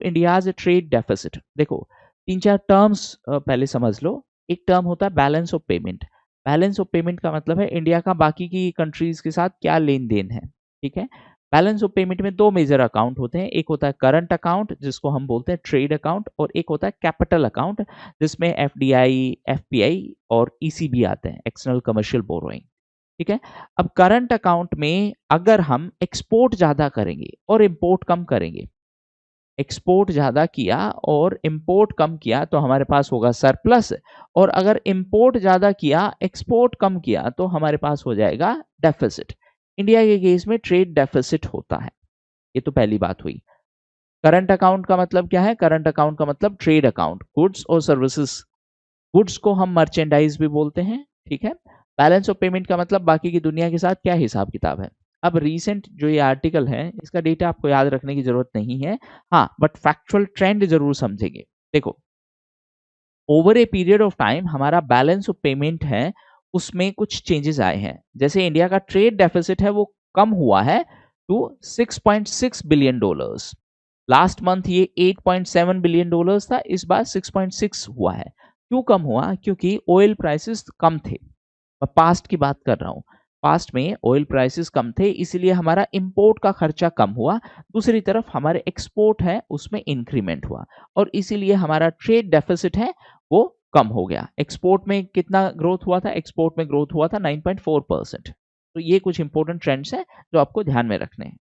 India's trade deficit. देखो 3-4 terms पहले समझ लो। एक टर्म होता है balance of payment. Balance of payment का मतलब है इंडिया का बाकी की कंट्रीज के साथ क्या लेन देन है, ठीक है। बैलेंस ऑफ पेमेंट में दो मेजर अकाउंट होते हैं, एक होता है करंट अकाउंट जिसको हम बोलते हैं ट्रेड अकाउंट, और एक होता है कैपिटल अकाउंट जिसमें एफडीआई, एफपीआई और ईसीबी आते हैं, एक्सटर्नल कमर्शियल बोरोइंग, ठीक है। अब करंट अकाउंट में अगर हम एक्सपोर्ट ज्यादा करेंगे और इंपोर्ट कम करेंगे, एक्सपोर्ट ज्यादा किया और इंपोर्ट कम किया तो हमारे पास होगा सरप्लस, और अगर इंपोर्ट ज्यादा किया एक्सपोर्ट कम किया तो हमारे पास हो जाएगा डेफिसिट। इंडिया के केस में ट्रेड डेफिसिट होता है। ये तो पहली बात हुई। करंट अकाउंट का मतलब क्या है? करंट अकाउंट का मतलब ट्रेड अकाउंट, गुड्स और सर्विसेज। गुड्स को हम मर्चेंडाइज भी बोलते हैं, ठीक है। बैलेंस ऑफ पेमेंट का मतलब बाकी की दुनिया के साथ क्या हिसाब किताब है। अब रीसेंट जो ये आर्टिकल है इसका डेटा आपको याद रखने की जरूरत नहीं है, हाँ बट फैक्चुअल ट्रेंड जरूर समझेंगे। देखो over a period of time हमारा बैलेंस ऑफ पेमेंट है उसमें कुछ चेंजेस आए हैं। जैसे इंडिया का ट्रेड डेफिसिट है वो कम हुआ है to 6.6 billion dollars. Last month ये 8.7 बिलियन डॉलर्स था, इस बार 6.6 हुआ है। क्यों कम हुआ? क्योंकि ऑयल प्राइसेस कम थे। मैं पास्ट की बात कर रहा हूँ। पास्ट में ऑयल प्राइसेस कम थे इसलिए हमारा इंपोर्ट का खर्चा कम हुआ। दूसरी तरफ हमारे एक्सपोर्ट है उसमें इंक्रीमेंट हुआ, और इसीलिए हमारा ट्रेड डेफिसिट है वो कम हो गया। एक्सपोर्ट में कितना ग्रोथ हुआ था? एक्सपोर्ट में ग्रोथ हुआ था 9.4%। तो ये कुछ इंपॉर्टेंट ट्रेंड्स हैं जो आपको ध्यान में रखने हैं।